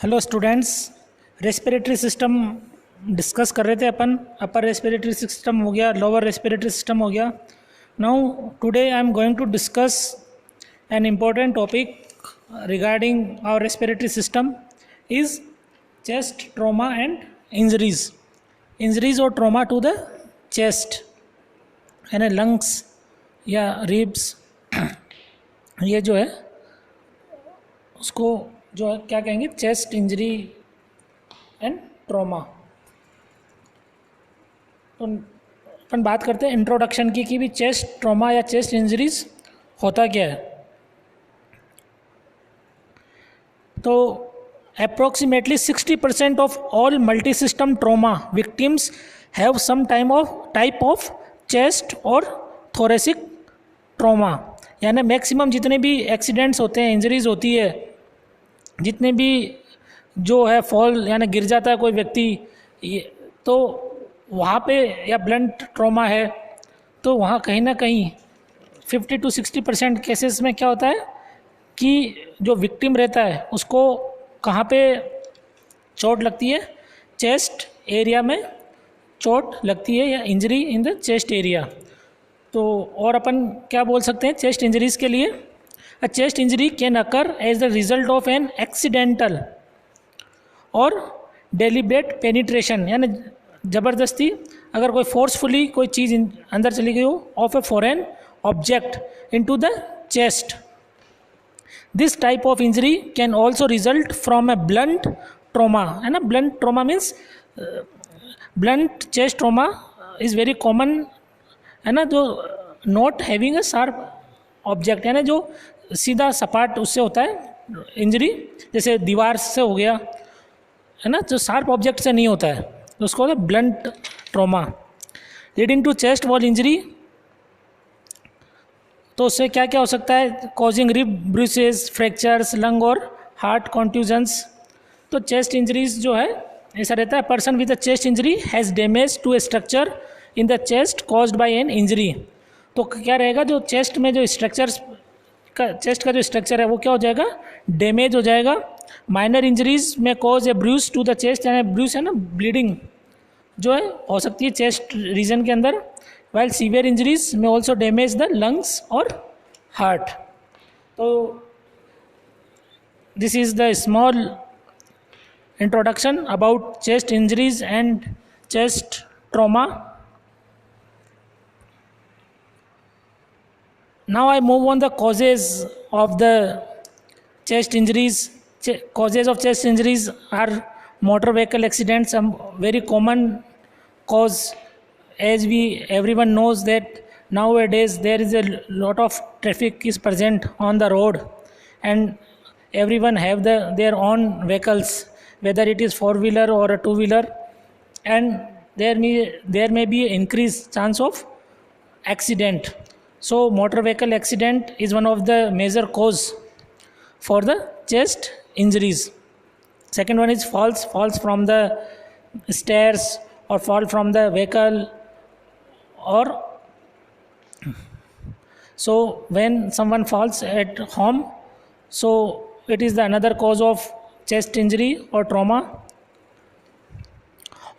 Hello students. Respiratory system discuss कर रहे थे अपन। अपर रेस्पिरेटरी सिस्टम हो गया, लोअर रेस्पिरेटरी सिस्टम हो गया। Now today I am going to discuss an important topic regarding our respiratory system is chest trauma and injuries और trauma to the chest यानी lungs या रिब्स ये जो है उसको जो है क्या कहेंगे, चेस्ट इंजरी एंड ट्रॉमा। तो अपन बात करते हैं इंट्रोडक्शन की कि भी चेस्ट ट्रॉमा या चेस्ट इंजरीज होता क्या है। तो approximately 60% of all multi system trauma victims have some type of chest और थोरेसिक ट्रॉमा। यानी मैक्सिमम जितने भी एक्सीडेंट्स होते हैं, इंजरीज होती है, जितने भी जो है फॉल यानी गिर जाता है कोई व्यक्ति, तो वहाँ पे या ब्लंट ट्रॉमा है तो वहाँ कहीं ना कहीं 50 to 60% केसेस में क्या होता है कि जो विक्टिम रहता है उसको कहाँ पे चोट लगती है, चेस्ट एरिया में चोट लगती है या injury in the chest area. तो और अपन क्या बोल सकते हैं चेस्ट इंजरीज के लिए, a chest injury can occur as the result of an accidental और deliberate penetration यानी ज़बरदस्ती अगर कोई फोर्सफुली कोई चीज़ अंदर चली गई हो of a foreign object into the chest. This type of injury can also result from A blunt trauma, है ना। Blunt trauma means blunt chest trauma is very common, है ना, जो not having a sharp object यानी जो सीधा सपाट उससे होता है इंजरी, जैसे दीवार से हो गया, है ना, जो शार्प ऑब्जेक्ट से नहीं होता है, तो उसको होता है blunt trauma. Leading to chest wall injury, तो उससे क्या क्या हो सकता है, causing rib bruises, fractures, lung और हार्ट कॉन्ट्यूजन्स। तो चेस्ट इंजरीज जो है ऐसा रहता है, person with a chest injury has damage to a structure in the chest caused by an injury. तो क्या रहेगा, जो चेस्ट में जो स्ट्रक्चर्स का चेस्ट का जो स्ट्रक्चर है वो क्या हो जाएगा, डैमेज हो जाएगा। माइनर इंजरीज में cause a bruise to the chest, यानी ब्रूस है ना, ब्लीडिंग जो है हो सकती है चेस्ट रीजन के अंदर। वाइल सीवियर इंजरीज में ऑल्सो डैमेज द लंग्स और हार्ट। तो this is the small introduction about chest injuries and chest trauma. Now I move on the causes of the chest injuries. Causes of chest injuries are motor vehicle accidents, a very common cause, as everyone knows that nowadays there is a lot of traffic is present on the road and everyone have their own vehicles, whether it is four-wheeler or a two-wheeler, and there may be increased chance of accident. So motor vehicle accident is one of the major cause for the chest injuries. Second one is falls from the stairs or fall from the vehicle, or so when someone falls at home, so it is the another cause of chest injury or trauma.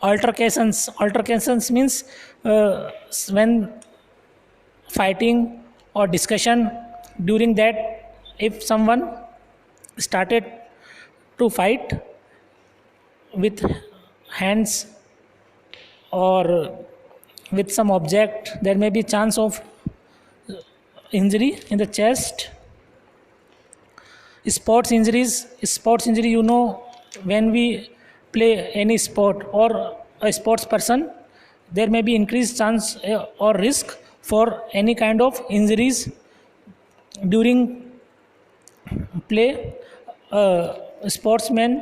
Altercations means when fighting or discussion, during that if someone started to fight with hands or with some object, there may be chance of injury in the chest. Sports injury, you know, when we play any sport or a sports person, there may be increased chance or risk for any kind of injuries during play. Sportsmen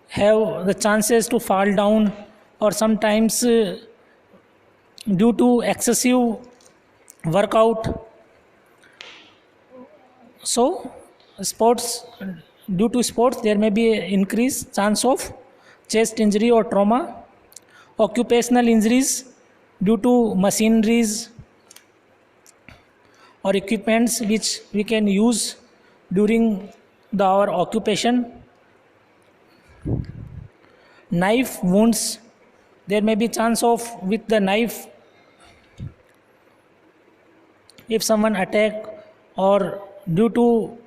have the chances to fall down, or sometimes due to excessive workout. So due to sports there may be increased chance of chest injury or trauma. Occupational injuries due to machineries or equipments which we can use during our occupation. knife wounds, there may be chance of with the knife if someone attack, or due to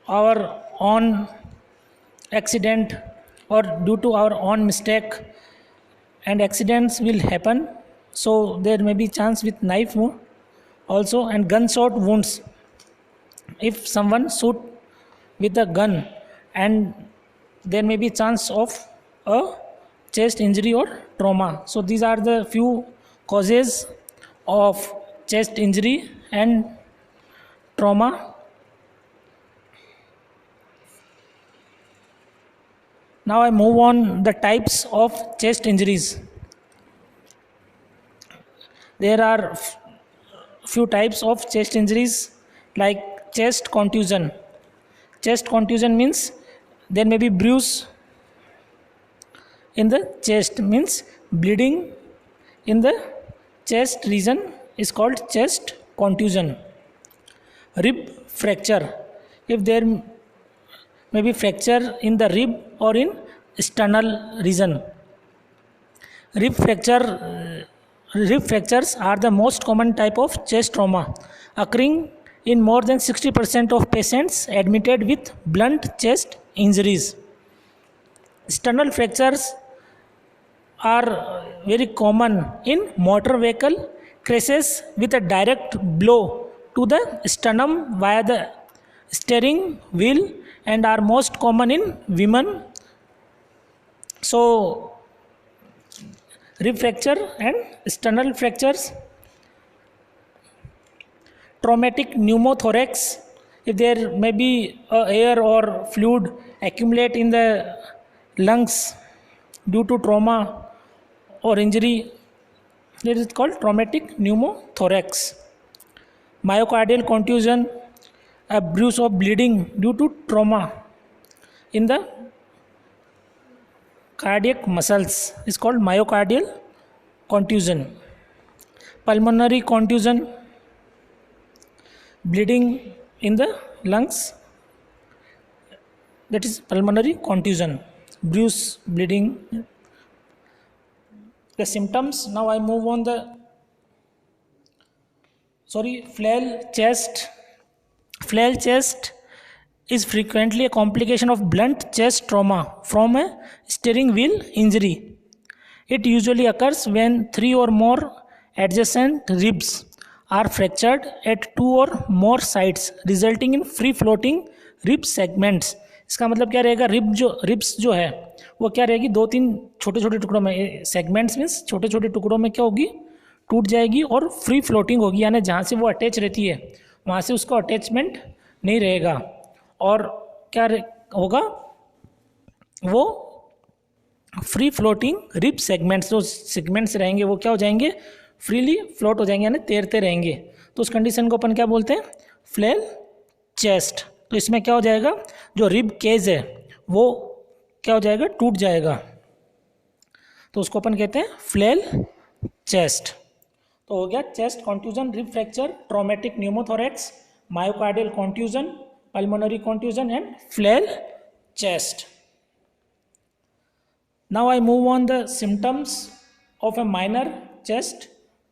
our own accident or due to our own mistake, and accidents will happen, so there may be chance with knife wound also. And gunshot wounds, if someone shoot with a gun, and there may be chance of a chest injury or trauma. So these are the few causes of chest injury and trauma. Now I move on the types of chest injuries. There are few types of chest injuries like chest contusion. Chest contusion means there may be bruise in the chest, means bleeding in the chest region is called chest contusion. Rib fracture, if there may be fracture in the rib or in sternal region. Rib fracture, rib fractures are the most common type of chest trauma, occurring in more than 60% of patients admitted with blunt chest injuries. Sternal fractures are very common in motor vehicle crashes with a direct blow to the sternum via the steering wheel, and are most common in women. So rib fracture and sternal fractures. Traumatic pneumothorax, if there may be air or fluid accumulate in the lungs due to trauma or injury, it is called traumatic pneumothorax. Myocardial contusion, a bruise or bleeding due to trauma in the cardiac muscles is called myocardial contusion. Pulmonary contusion, bleeding in the lungs, that is pulmonary contusion, bruise, bleeding. The symptoms, now I move on the flail chest. Flail chest is frequently a complication of blunt chest trauma from a steering wheel injury. It usually occurs when 3 or more adjacent ribs are fractured at 2 or more sides, resulting in free floating rib segments. इसका मतलब क्या रहेगा, ribs जो है वो क्या रहेगी, 2-3 छोटे छोटे टुकड़ों में, सेगमेंट्स मीन्स छोटे छोटे टुकड़ों में क्या होगी, टूट जाएगी और फ्री फ्लोटिंग होगी, यानी जहाँ से वो अटैच रहती है वहाँ से उसका अटैचमेंट नहीं रहेगा, और क्या होगा, वो फ्री फ्लोटिंग रिब सेगमेंट्स, जो सेगमेंट्स रहेंगे वो क्या हो जाएंगे, फ्रीली फ्लोट हो जाएंगे, यानी तैरते रहेंगे. तो उस कंडीशन को अपन क्या बोलते हैं, फ्लेल चेस्ट. तो इसमें क्या हो जाएगा, जो रिब केज है वो क्या हो जाएगा, टूट जाएगा, तो उसको अपन कहते हैं फ्लेल चेस्ट. तो हो गया chest contusion, rib fracture, traumatic pneumothorax, myocardial contusion, pulmonary contusion and flail chest. Now I move on the symptoms of A minor chest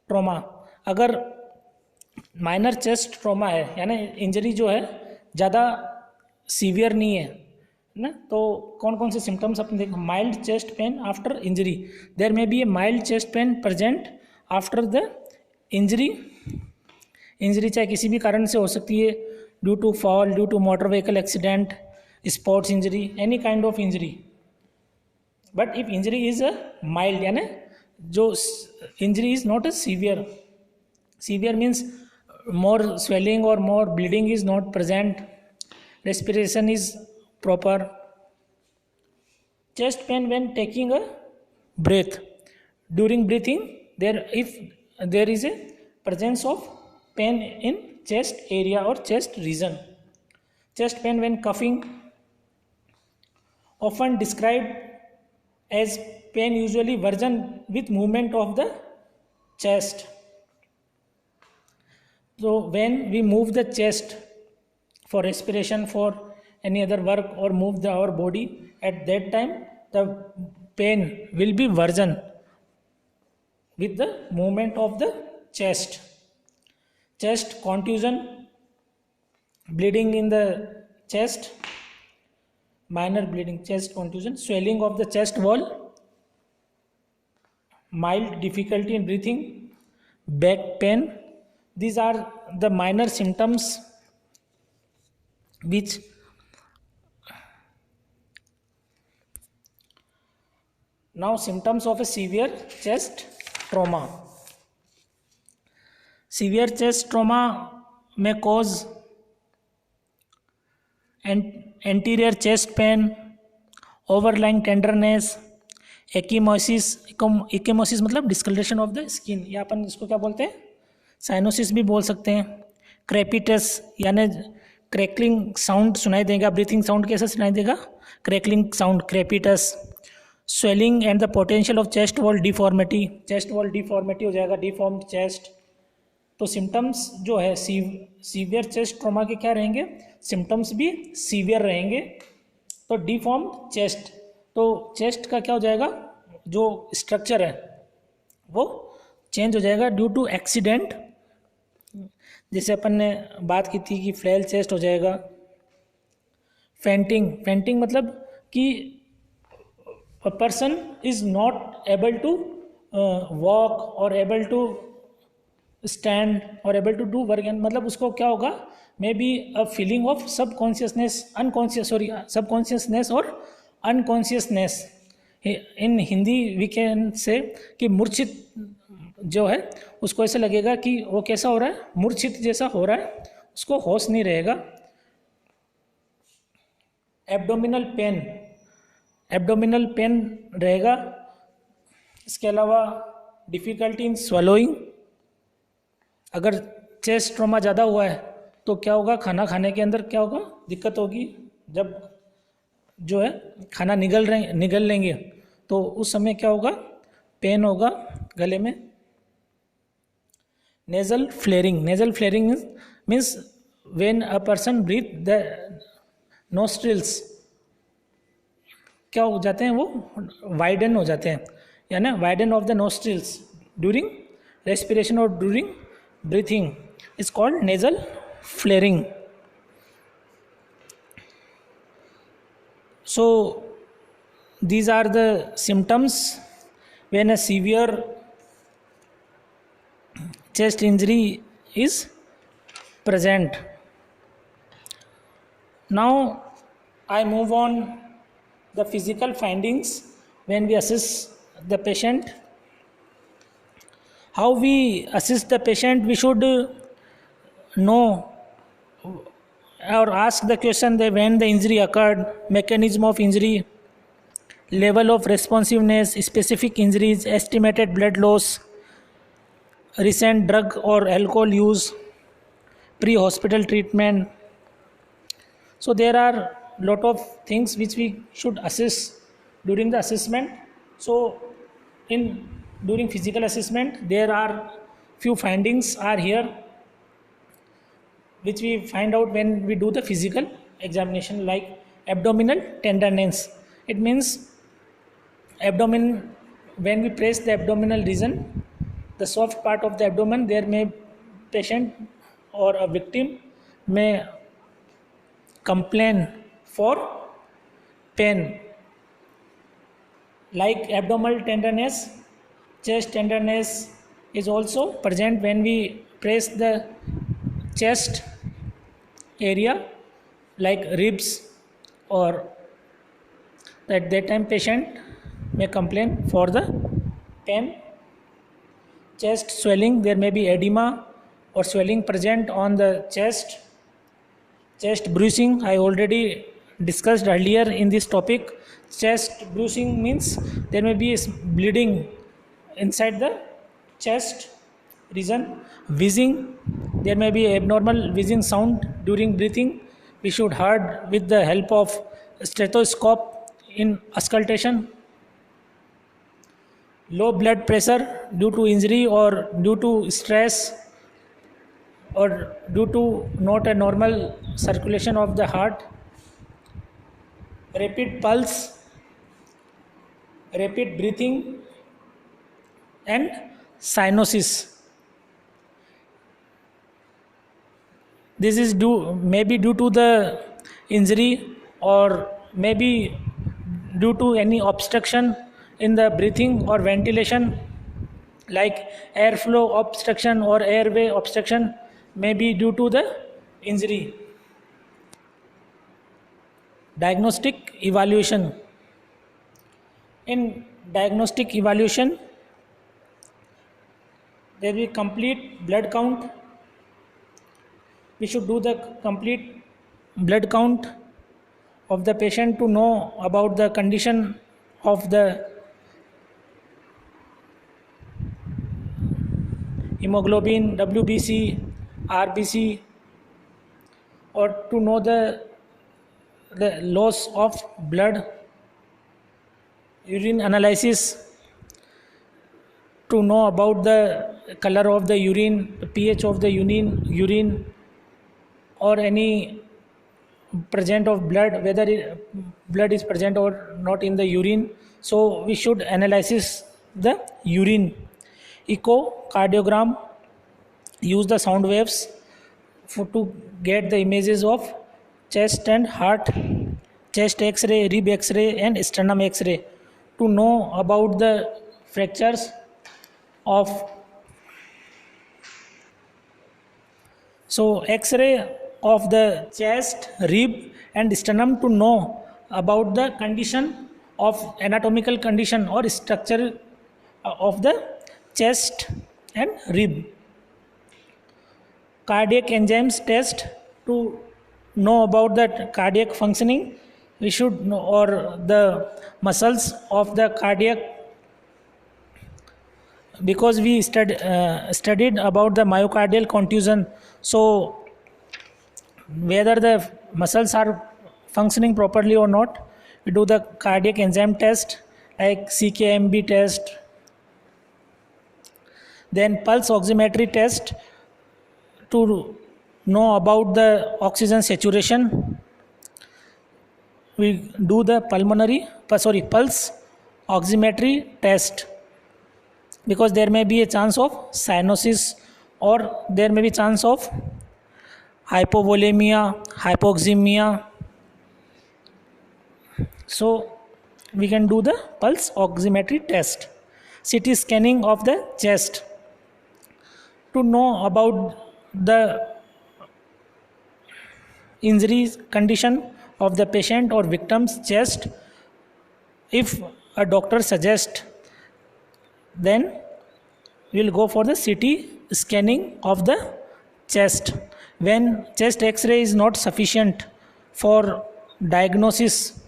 trauma. अगर माइनर चेस्ट ट्रॉमा है, यानी इंजरी जो है ज़्यादा सीवियर नहीं है ना, तो कौन कौन से सिम्टम्स अपन देखें. Mild chest pain after injury, there may be a mild chest pain present after the injury. Injury चाहे किसी भी कारण से हो सकती है, due to fall, due to motor vehicle accident, sports injury, any kind of injury. But if injury is a mild, यानी जो injury is not a severe. Severe means more swelling or more bleeding is not present, respiration is proper. Chest pain when taking a breath, during breathing if there is a presence of pain in chest area or chest region. Chest pain when coughing, often described as pain usually worsen with movement of the chest. So when we move the chest for respiration, for any other work, or move our body, at that time the pain will be worsen with the movement of the chest. Chest contusion, bleeding in the chest, minor bleeding, chest contusion, swelling of the chest wall, mild difficulty in breathing, back pain. These are the minor symptoms which now symptoms of a severe chest trauma. Severe chest trauma may cause anterior chest pain, overlying tenderness, एकीमोसिस. एकीमोसिस मतलब discolouration of the skin, या अपन इसको क्या बोलते हैं, cyanosis भी बोल सकते हैं. क्रेपिटस यानी क्रैकलिंग साउंड सुनाई देगा. ब्रीथिंग साउंड कैसे सुनाई देगा, crackling sound, crepitus. Swelling and the potential of chest wall deformity, chest wall deformity हो जाएगा, डिफॉर्म्ड चेस्ट. तो सिम्टम्स जो है सीवियर चेस्ट ट्रॉमा के क्या रहेंगे, सिम्टम्स भी सीवियर रहेंगे. तो डिफॉर्म्ड चेस्ट, तो चेस्ट का क्या हो जाएगा, जो स्ट्रक्चर है वो चेंज हो जाएगा ड्यू टू एक्सीडेंट. जैसे अपन ने बात की थी कि फ्लैल चेस्ट हो जाएगा. फेंटिंग, फेंटिंग मतलब कि a person is not able to walk or able to stand or able to do work, and मतलब उसको क्या होगा, may be a feeling of subconsciousness, subconsciousness और unconsciousness. In Hindi we can say कि मूर्छित जो है उसको ऐसा लगेगा कि वो कैसा हो रहा है, मूर्छित जैसा हो रहा है, उसको होश नहीं रहेगा. एब्डोमिनल पेन, एब्डोमिनल पेन रहेगा. इसके अलावा डिफ़िकल्टी इन स्वलोइंग. अगर चेस्ट ट्रॉमा ज़्यादा हुआ है तो क्या होगा, खाना खाने के अंदर क्या होगा, दिक्कत होगी. जब जो है खाना निगल लेंगे तो उस समय क्या होगा, पेन होगा गले में. Nasal flaring, nasal flaring means when a person breathe the nostrils क्या हो जाते हैं, वो वाइडन हो जाते हैं, यानी widen of the nostrils during respiration और during breathing is called nasal flaring. So these are the symptoms when a severe chest injury is present. Now I move on the physical findings when we assess the patient. How we assess the patient, we should know or ask the question that when the injury occurred, mechanism of injury, level of responsiveness, specific injuries, estimated blood loss, recent drug or alcohol use, pre-hospital treatment. So there are lot of things which we should assess during the assessment. So during physical assessment there are few findings are here which we find out when we do the physical examination, like abdominal tenderness. It means abdomen, when we press the abdominal region, the soft part of the abdomen, there may patient or a victim may complain for pain, like abdominal tenderness. Chest tenderness is also present when we press the chest area like ribs, or at that time patient may complain for the pain. Chest swelling, there may be edema or swelling present on the chest. Chest bruising, I already discussed earlier in this topic. Chest bruising means there may be bleeding inside the chest region. Wheezing, there may be abnormal wheezing sound during breathing. We should heard with the help of stethoscope in auscultation. Low blood pressure due to injury or due to stress or due to not a normal circulation of the heart. Rapid pulse, rapid breathing, and cyanosis. This is maybe due to the injury, or maybe due to any obstruction in the breathing or ventilation, like airflow obstruction or airway obstruction, may be due to the injury. Diagnostic evaluation. In diagnostic evaluation, there will be complete blood count. We should do the complete blood count of the patient to know about the condition of the hemoglobin, WBC, RBC, or to know the loss of blood, urine analysis, to know about the color of the urine, the pH of the urine, or any present of blood, whether blood is present or not in the urine. So we should analyze the urine. Echocardiogram, use the sound waves to get the images of chest and heart, chest x-ray, rib x-ray, and sternum x-ray to know about the fractures of. So x-ray of the chest, rib, and sternum to know about the condition of anatomical condition or structure of the chest and rib. Cardiac enzymes test to know about the cardiac functioning. We should know, or the muscles of the cardiac, because we studied about the myocardial contusion. So whether the muscles are functioning properly or not, we do the cardiac enzyme test like CKMB test. Then pulse oximetry test to know about the oxygen saturation. We do the pulse oximetry test, because there may be a chance of cyanosis, or there may be chance of hypovolemia, hypoxemia. So we can do the pulse oximetry test. CT scanning of the chest to know about the injury condition of the patient or victim's chest. If a doctor suggests, then we will go for the CT scanning of the chest. When chest x-ray is not sufficient for diagnosis,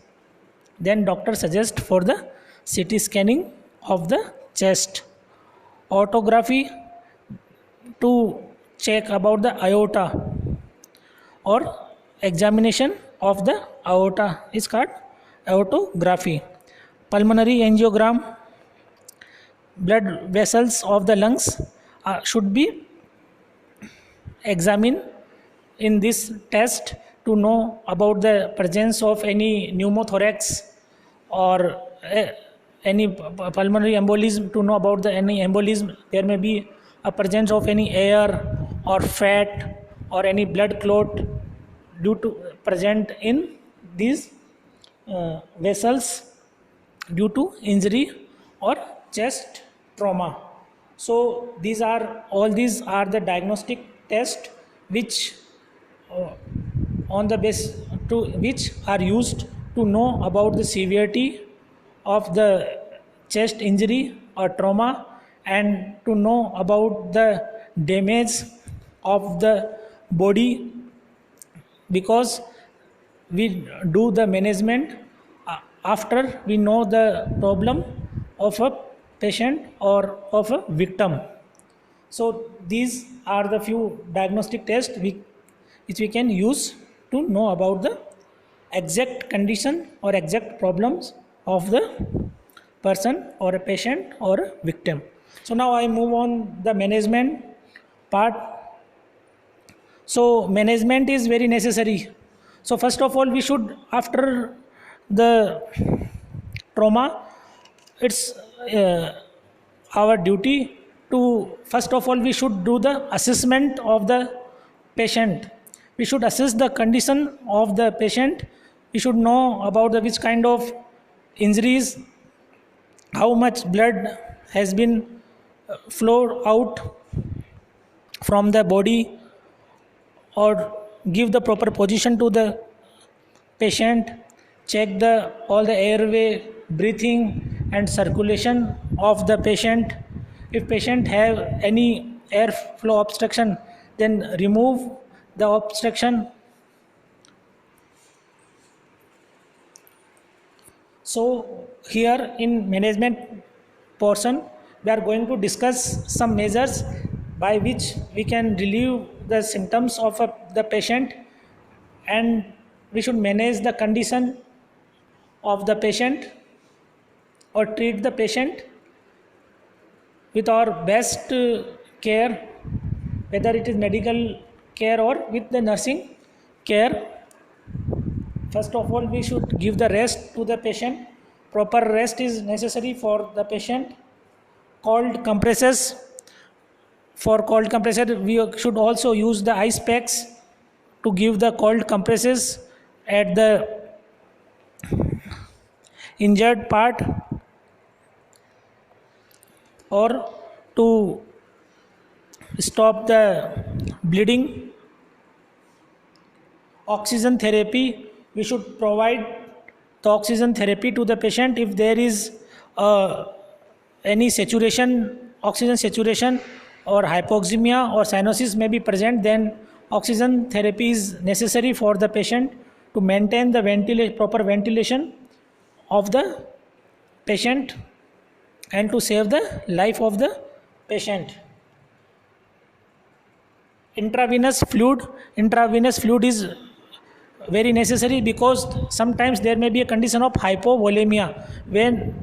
then doctor suggests for the CT scanning of the chest. Autography to check about the aorta, or examination of the aorta is called aortography. Pulmonary angiogram, blood vessels of the lungs should be examined in this test to know about the presence of any pneumothorax or any pulmonary embolism, to know about any embolism. There may be a presence of any air or fat or any blood clot due to present in these vessels due to injury or chest trauma. So all these are the diagnostic tests which on the base to which are used to know about the severity of the chest injury or trauma, and to know about the damage of the body, because we do the management after we know the problem of a patient or of a victim. So these are the few diagnostic tests which we can use to know about the exact condition or exact problems of the person or a patient or a victim. So now I move on the management part. So management is very necessary. So first of all, we should, after the trauma, it's our duty to, first of all, we should do the assessment of the patient. We should assess the condition of the patient. We should know about the which kind of injuries, how much blood has been flowed out from the body, or give the proper position to the patient, check the all the airway, breathing and circulation of the patient. If patient have any airflow obstruction, then remove the obstruction. So here in management portion, we are going to discuss some measures by which we can relieve the symptoms of the patient, and we should manage the condition of the patient or treat the patient with our best care, whether it is medical care or with the nursing care. First of all, we should give the rest to the patient. Proper rest is necessary for the patient. Cold compresses. For cold compressor, we should also use the ice packs to give the cold compresses at the injured part, or to stop the bleeding. Oxygen therapy, we should provide the oxygen therapy to the patient if there is any saturation, oxygen saturation or hypoxemia or cyanosis may be present, then oxygen therapy is necessary for the patient to maintain the proper ventilation of the patient and to save the life of the patient. Intravenous fluid is very necessary, because sometimes there may be a condition of hypovolemia when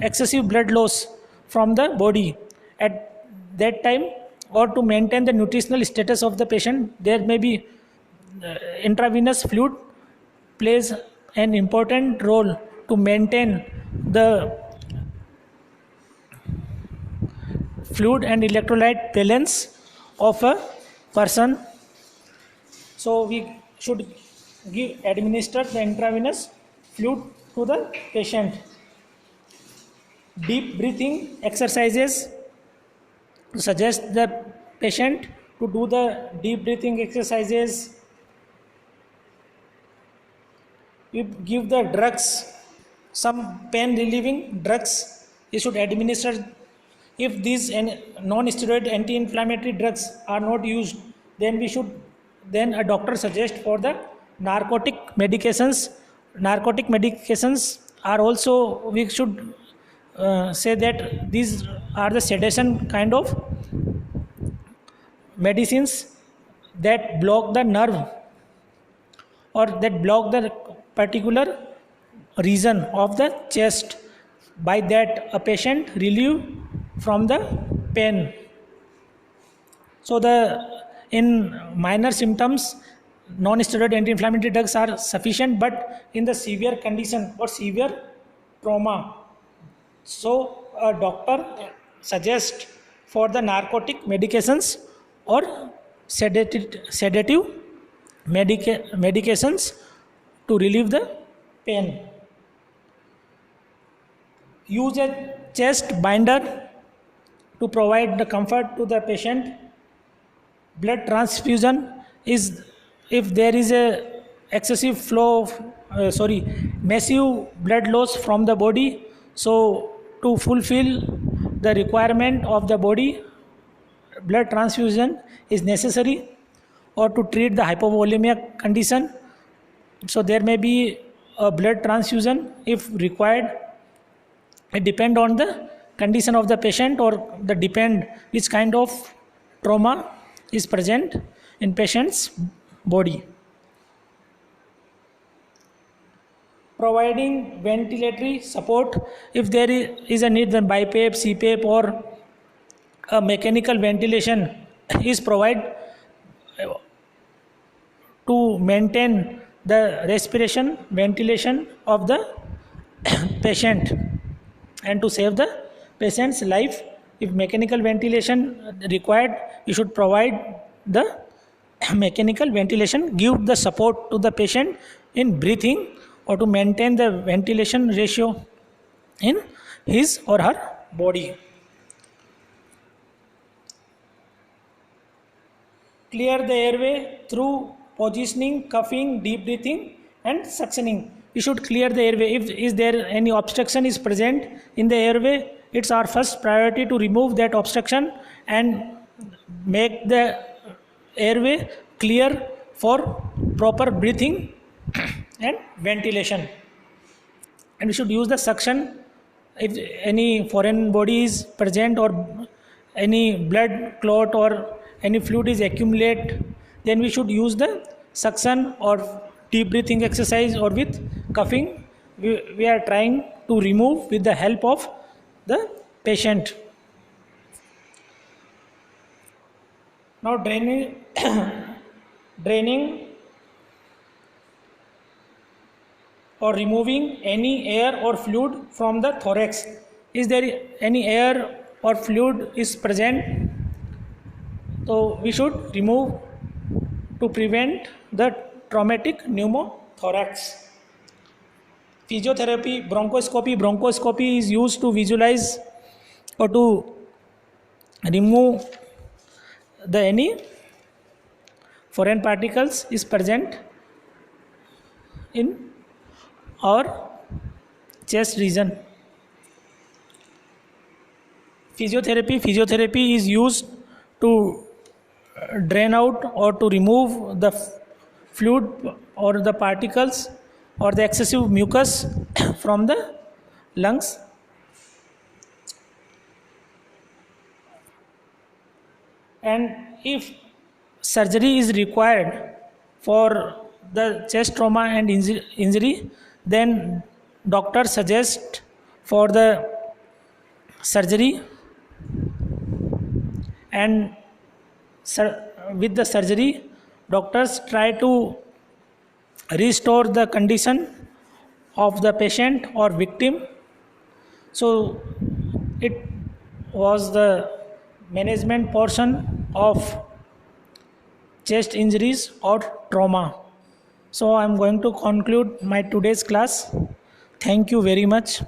excessive blood loss from the body. At that time, or to maintain the nutritional status of the patient, there may be intravenous fluid plays an important role to maintain the fluid and electrolyte balance of a person. So we should administer the intravenous fluid to the patient. Deep breathing exercises, suggest the patient to do the deep breathing exercises. We give the drugs, some pain relieving drugs you should administer. If these non-steroid anti-inflammatory drugs are not used, then a doctor suggests for the narcotic medications. Narcotic medications are also, we should say that these are the sedation kind of medicines that block the nerve or that block the particular region of the chest. By that, a patient relieve from the pain. So in minor symptoms, non-steroid anti-inflammatory drugs are sufficient, but in the severe condition or severe trauma, so a doctor suggests for the narcotic medications or sedative medications to relieve the pain. Use a chest binder to provide the comfort to the patient. Blood transfusion is, if there is a excessive flow of massive blood loss from the body, so to fulfill the requirement of the body, blood transfusion is necessary, or to treat the hypovolemia condition, so there may be a blood transfusion if required. It depends on the condition of the patient, or the depend which kind of trauma is present in patient's body. Providing ventilatory support, if there is a need, then BiPAP, CPAP or a mechanical ventilation is provided to maintain the respiration, ventilation of the patient. and to save the patient's life. If mechanical ventilation required, you should provide the mechanical ventilation, give the support to the patient in breathing, or to maintain the ventilation ratio in his or her body. Clear the airway through positioning, coughing, deep breathing, and suctioning. We should clear the airway. If is there any obstruction is present in the airway, it's our first priority to remove that obstruction and make the airway clear for proper breathing and ventilation. And we should use the suction if any foreign body is present, or any blood clot or any fluid is accumulate, then we should use the suction or deep breathing exercise, or with coughing we are trying to remove with the help of the patient. Now draining or removing any air or fluid from the thorax. Is there any air or fluid is present? So we should remove to prevent the traumatic pneumothorax. Physiotherapy, bronchoscopy. Bronchoscopy is used to visualize or to remove the any foreign particles is present in our chest region. Physiotherapy is used to drain out or to remove the fluid or the particles or the excessive mucus from the lungs. And if surgery is required for the chest trauma and injury, then doctor suggest for the surgery, and with the surgery doctors try to restore the condition of the patient or victim. So it was the management portion of chest injuries or trauma. So I am going to conclude my today's class. Thank you very much.